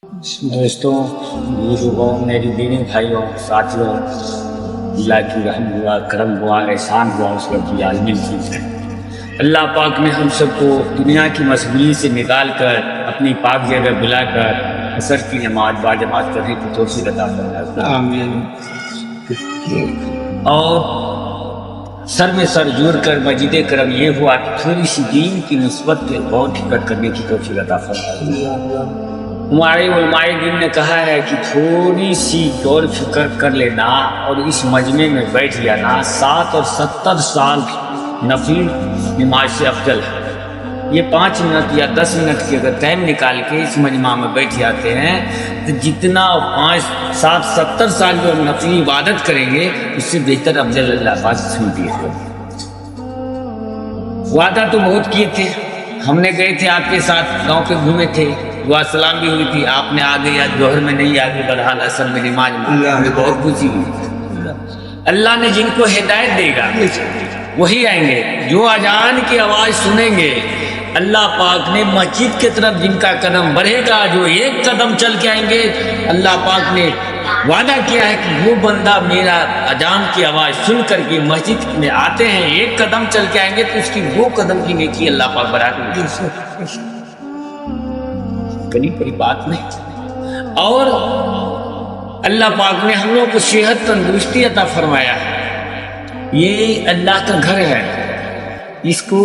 दोस्तों, बुजुर्गों, मेरी दीनी भाइयों, साथियों, अल्लाह की रहम हुआ, करम हुआ, एहसान हुआ उस रब्बुल आलमीन की। अल्लाह पाक ने हम सबको दुनिया की मशगूली से निकाल कर अपनी पाक जगह बुलाकर असर की नमाज बाजमात करने की तौफीक अता फरमाया। आमीन। और सर में सर जोड़ कर मजीद करम ये हुआ कि थोड़ी सी दीन की निस्बत पे गौर फिक्र करने की तौफीक अता फरमाया। हमारे उलमाए दीन ने कहा है कि थोड़ी सी गौर फिक्र कर लेना और इस मजमे में बैठ जाना 60 और 70 साल नफिल नमाज से अफजल है। ये 5 मिनट या 10 मिनट की अगर टाइम निकाल के इस मजमा में बैठ जाते हैं तो जितना 5, 7, 70 साल जो नफिल इबादत करेंगे उससे बेहतर अफजल अल्लाह पाक सुन दिए। वादा तो बहुत किए थे, हमने गए थे आपके साथ, गांव पे घूमे थे, दुआ सलाम भी हुई थी, आपने आ गए, आज जोहर में नहीं आ गए, बहरहाल असर में नमाज में हमें बहुत खुशी हुई। अल्लाह ने जिनको हिदायत देगा वही आएंगे। जो अजान की आवाज़ सुनेंगे, अल्लाह पाक ने मस्जिद की तरफ जिनका कदम बढ़ेगा, जो एक कदम चल के आएंगे, अल्लाह पाक ने वादा किया है कि वो बंदा मेरा अजान की आवाज़ सुन करके मस्जिद में आते हैं, एक कदम चल के आएंगे तो उसकी 2 कदम की नेकी अल्लाह पाक बढ़ा देंगे। बड़ी बात नहीं। और अल्लाह पाक ने हम लोग को सेहत तंदुरुस्ती अता फरमाया है। ये अल्लाह का घर है, इसको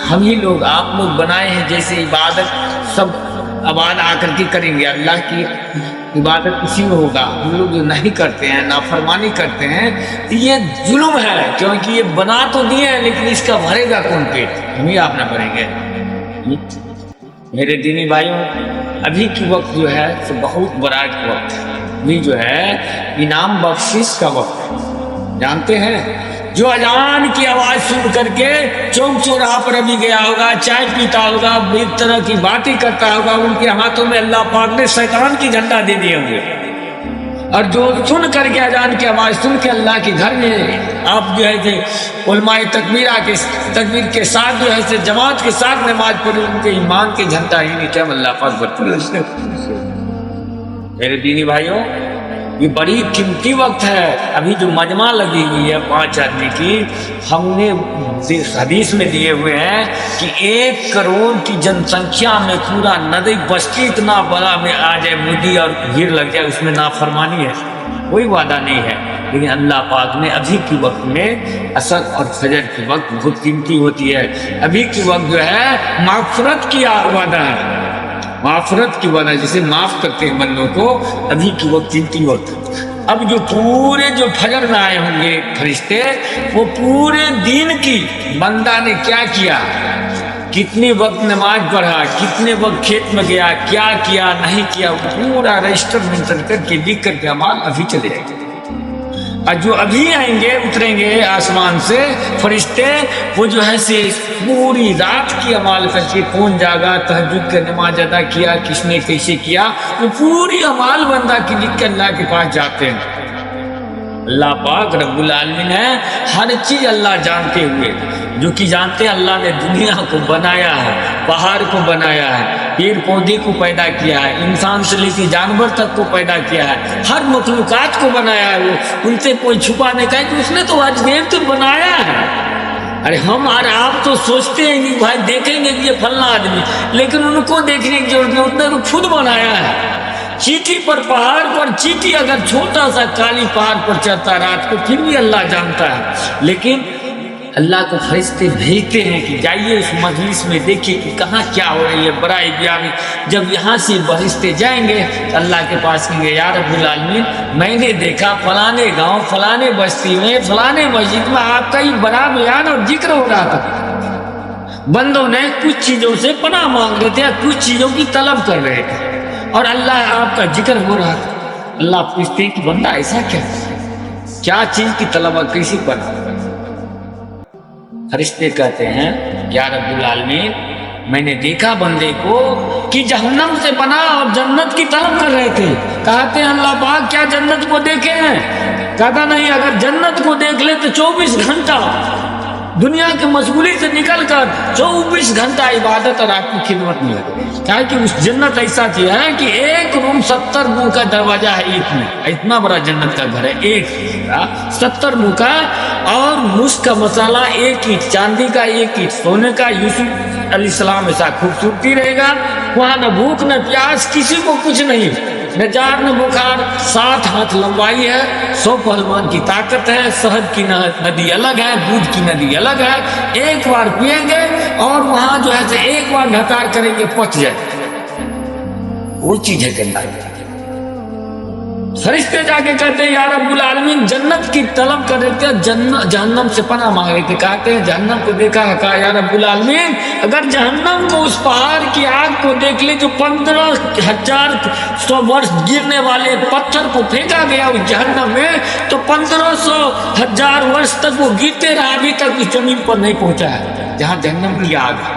हम ही लोग आप लोग बनाए हैं। जैसे इबादत सब आबाद आकर के करेंगे, अल्लाह की इबादत इसी में होगा। हम लोग जो नहीं करते हैं, नाफरमानी करते हैं, ये जुल्म है, क्योंकि ये बना तो दिए हैं लेकिन इसका भरेगा कौन पेट? हम ही आप ना भरेंगे। मेरे दीनी भाइयों, अभी की वक्त जो है तो बहुत बड़ा वक्त है। अभी जो है इनाम बख्शिश का वक्त है। जानते हैं, जो अजान की आवाज़ सुन करके चौक चौराहा पर अभी गया होगा, चाय पीता होगा, एक तरह की बातें करता होगा, उनके हाथों में अल्लाह पाक ने शैतान की झंडा दे दिए होंगे। और जो सुन करके अजान की आवाज़ सुन के अल्लाह के घर में आप जो है उलमाए तकबीर के साथ जो है जमात के साथ नमाज पढ़ी, उनके ईमान के झंडा ही नीचे अल्लाह पाक बढ़ती। मेरे दीनी भाइयों, ये बड़ी कीमती वक्त है। अभी जो मजमा लगी हुई है 5 आदमी की, हमने हदीस में दिए हुए हैं कि 1 करोड़ की जनसंख्या में पूरा नदी बस्ती इतना बड़ा में आ जाए, मोदी और भीड़ लग जाए, उसमें नाफरमानी है, कोई वादा नहीं है। लेकिन अल्लाह पाक ने अभी के वक्त में असर और फजर की वक्त बहुत कीमती होती है। अभी के वक्त जो है माफ़रत की वादा है, माफ़रत की वादा, जिसे माफ़ करते हैं बंदों को, अभी की वक्त कीमती वक्त। अब जो पूरे जो फजर में आए होंगे फरिश्ते, वो पूरे दिन की बंदा ने क्या किया, कितने वक्त नमाज पढ़ा, कितने वक्त खेत में गया, क्या किया नहीं किया, पूरा रजिस्टर मेंशन करके लिख करके अमाल अभी चले जाएंगे। और जो अभी आएंगे, उतरेंगे आसमान से फरिश्ते, वो जो है से पूरी रात की अमाल करके, कौन जागा, तहज्जुद का नमाज अदा किया, किसने कैसे किया, वो पूरी अमाल बंदा की लिख के अल्लाह के पास जाते हैं। अल्लाह पाक रब्बुल आलमीन है, हर चीज़ अल्लाह जानते हुए, जो कि जानते हैं अल्लाह ने दुनिया को बनाया है, पहाड़ को बनाया है, पेड़ पौधे को पैदा किया है, इंसान से लेकर जानवर तक को पैदा किया है, हर मखलूकात को बनाया है। वो उनसे कोई छुपा नहीं कहा कि उसने तो अजमेर तो बनाया है। अरे हम और आप तो सोचते हैं कि भाई देखेंगे कि ये फलना आदमी, लेकिन उनको देखने की जरूरत नहीं, उसने तो खुद बनाया है। चींटी पर, पहाड़ पर चींटी अगर छोटा सा काली पहाड़ पर चढ़ता रात को, फिर भी अल्लाह जानता है। लेकिन अल्लाह को फरिश्ते भेजते हैं कि जाइए उस मजलिस में देखिए कि कहाँ क्या हो रही है, बड़ाई ब्यानी। जब यहाँ से फरिश्ते जाएंगे तो अल्लाह के पास कहेंगे, या रब्बुल आलमीन, मैंने देखा फलाने गांव, फलाने बस्ती में, फलाने मस्जिद में आपका ही बड़ा बयान और जिक्र हो रहा था। बंदों ने कुछ चीज़ों से पनाह मांग रहे थे, कुछ चीज़ों की तलब कर रहे थे, और अल्लाह आपका जिक्र हो रहा था। अल्लाह पूछते हैं कि बंदा ऐसा क्या चीज़ की तलब, कैसी पना? फरिश्ते कहते हैं, या रब्बुल आलमीन, मैंने देखा बंदे को कि जहन्नम से बना और जन्नत की तलब कर रहे थे। कहते हैं अल्लाह पाक क्या जन्नत को देखे हैं? कहता नहीं, अगर जन्नत को देख ले तो 24 घंटा दुनिया की मशगूली से निकलकर 24 घंटा इबादत और आपकी खिदमत में लगे। क्या कि उस जन्नत ऐसा चीज है कि 1 70 मुंह का दरवाजा है एक में, इतना बड़ा जन्नत का घर है, एक 70 मुंह का, और मुश्क का मसाला एक ईंट चांदी का, एक ईंट सोने का। यूसुफ अलैहिस्सलाम ऐसा खूबसूरती रहेगा वहाँ, न भूख न प्यास, किसी को कुछ नहीं, न जार न बुखार, 7 हाथ लंबाई है, 100 पहलवान की ताकत है, शहद की नदी अलग है, दूध की नदी अलग है, एक बार पिएंगे और वहां जो है एक बार ढकार करेंगे पच जाए, वो चीज है जन्नत। फरिश्ते जाके कहते हैं या रब्बुल आलमीन, जन्नत की तलब कर रहे थे, जहन्नम से पनाह मांग रहे थे, कहते हैं जहन्नम को देखा, कहा या रब्बुल आलमीन, अगर जहन्नम को, उस पहाड़ की आग को देख ले जो 15,100 वर्ष गिरने वाले पत्थर को फेंका गया उस जहन्नम में, तो 1500,000 वर्ष तक वो गिरते रहा, अभी तक उस जमीन पर नहीं पहुंचा है जहां जहन्नम की आग है,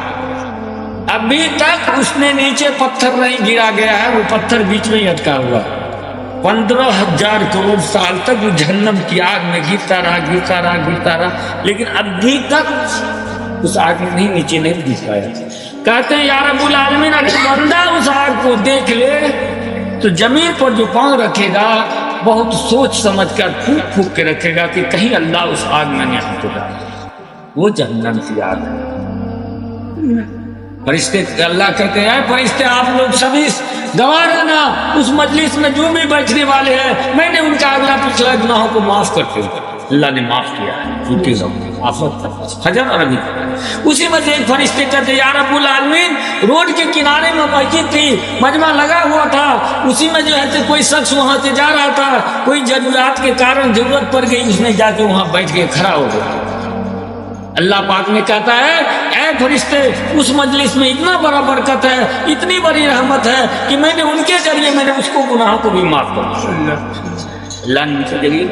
अभी तक उसने नीचे पत्थर नहीं गिरा गया है, वो पत्थर बीच में ही अटका हुआ। 15,000 करोड़ साल तक वो जहन्नम की आग में गिरता रहा, लेकिन अभी तक उस आग में नीचे नहीं गिर पाया। कहते हैं या रब्बुल आलमीन, अगर बंदा उस आग को देख ले तो जमीन पर जो पांव रखेगा बहुत सोच समझ कर फूक फूक के रखेगा कि कहीं अल्लाह उस आग में नहीं हाथ, वो जहन्नम की आग है। फरिश्ते अल्लाह कहते हैं, फरिश्ते आप लोग सभी गवाह रहना, उस मजलिस में जो भी बैठने वाले हैं, मैंने उनका अगला पिछला गुनाहों को माफ करते हुए, अल्लाह ने माफ किया है, झूठी हजर और अभी। उसी में से एक फरिश्ते कहते या रब्बुल आलमीन, रोड के किनारे में मस्जिद थी, मजमा लगा हुआ था, उसी में जो है कोई शख्स वहां से जा रहा था, कोई जरूरत के कारण जरूरत पड़ गई, उसने जाके वहां बैठ के खड़ा हो गया। अल्लाह पाक ने कहता है, ऐ फरिश्ते, उस मजलिस में इतना बड़ा बरकत है, इतनी बड़ी रहमत है कि मैंने उनके जरिए मैंने उसको गुनाहों को भी माफ कर दिया। अल्लाह ने उनके जरिए।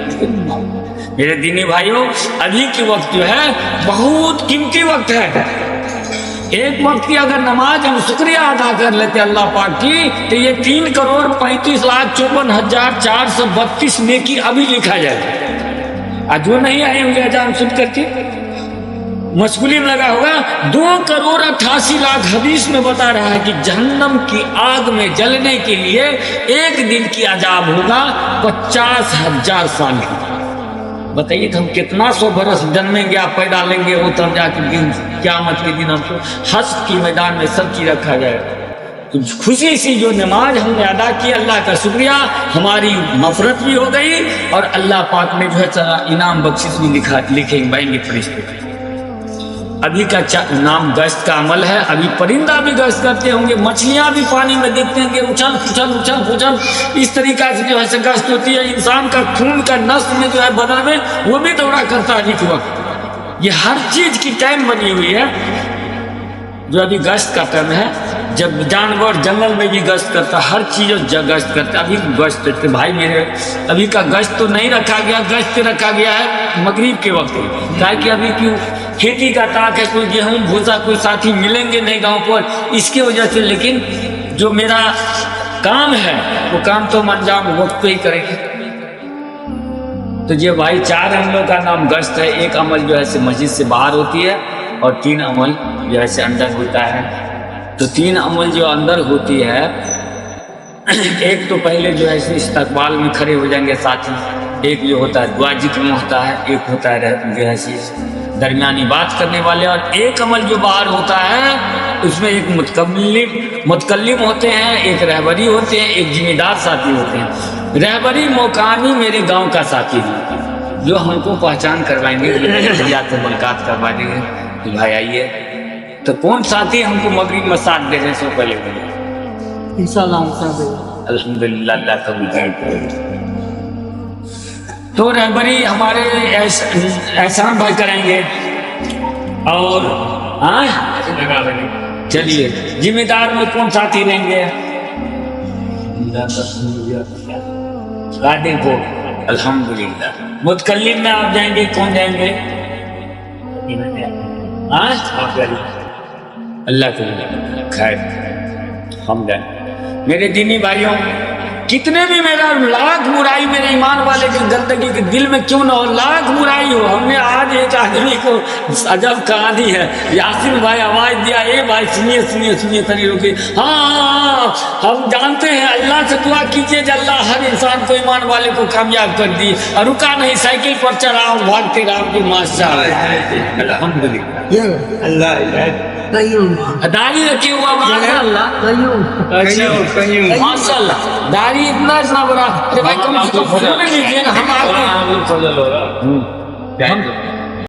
मेरे दीनी भाइयों, अभी की वक्त जो है बहुत कीमती वक्त है। एक वक्त की अगर नमाज हम शुक्रिया अदा कर लेते अल्लाह पाक की, तो ये 3,35,54,432 नेकी अभी लिखा जाए। आज जो नहीं आए होंगे अजान सुन करके मशगूली में लगा होगा, 2,88,00,000 हदीस में बता रहा है कि जहन्नम की आग में जलने के लिए एक दिन की अजाब होगा 50,000 साल की। बताइए हम कितना 100 बरस जन्मेंगे, आप पैदा लेंगे, वो तब जाके दिन क़यामत के दिन हमको हश्र के मैदान में सब चीज रखा जाएगा। तो खुशी सी जो नमाज हमने अदा की, अल्लाह का शुक्रिया, हमारी मफरत भी हो गई और अल्लाह पाक ने जो है इनाम बख्शिश भी लिखेंगे फरिश्ते। अभी का नाम गश्त का अमल है, अभी परिंदा भी गश्त करते होंगे, मछलियां भी पानी में देखते होंगे, उछल उछल उछल उछल, इस तरीका से जो है गश्त होती है। इंसान का खून का नस में जो है बदन में वो भी दौड़ा करता है अधिक वक्त। ये हर चीज की टाइम बनी हुई है जो अभी गश्त का टाइम है। जब जानवर जंगल में भी गश्त करता, हर चीज गश्त करता, अभी गश्त करते। भाई मेरे, अभी का गश्त तो नहीं रखा गया, गश्त रखा गया है मगरिब के वक्त, ताकि अभी क्यों खेती का ताक है, कोई गेहूं भूसा कोई साथी मिलेंगे नहीं गांव पर, इसकी वजह से। लेकिन जो मेरा काम है वो काम तो हम अंजाम वक्त पे ही करेंगे। तो ये भाई 4 अमलों का नाम गश्त है। एक अमल जो है मस्जिद से बाहर होती है और 3 अमल जो है अंदर होता है। तो 3 अमल जो अंदर होती है, एक तो पहले जो है इस्तकबाल में खड़े हो जाएंगे साथी, एक जो होता है दुआ जिक्र में होता है, एक होता है जो है दरमियानी बात करने वाले, और एक अमल जो बाहर होता है उसमें एक मुतकल्लिम होते हैं, एक रहबरी होते हैं, एक जिम्मेदार साथी होते हैं। रहबरी मौकामी मेरे गांव का साथी है जो हमको पहचान करवाएंगे, भैया से मुलाकात करवा देंगे कि भाई आइए। तो कौन साथी हमको मगरिब में साथ दे रहे सो पहले इंशाल्लाह अल्हम्दुलिल्लाह अल्लाह कबूल। तो रहबरी हमारे एहसान भाई करेंगे और चलिए जिम्मेदार में कौन साथी रहेंगे? गादी को अल्हम्दुलिल्लाह। मुतकल्लिम में आप जाएंगे, कौन जाएंगे? अल्लाह को खैर हम जाए। मेरे दीनी भाइयों, کتنے بھی میرا لاکھ برائی میرے ایمان والے کی گندگی کے دل میں کیوں نہ ہو، لاکھ برائی ہو، ہم نے آج ایک آدمی کو عجب کہانی ہے، یاسین بھائی آواز دیا، اے بھائی سنیے سنیے سنیے تھوڑی رکی، ہاں ہم جانتے ہیں، اللہ سے دعا کیجئے کہ اللہ ہر انسان کو ایمان والے کو کامیاب کر دی، اور رکا نہیں، سائیکل پر چڑھا ہوں، بھاگتے رہا کہ ماشاء اللہ الحمدللہ اللہ داڑھی رکھی ہوا ماشاء اللہ، ماشاء اللہ داڑھی اتنا بڑا، ارے بھائی کم سے کم فضول نہیں دیے نا، ہم آپ کو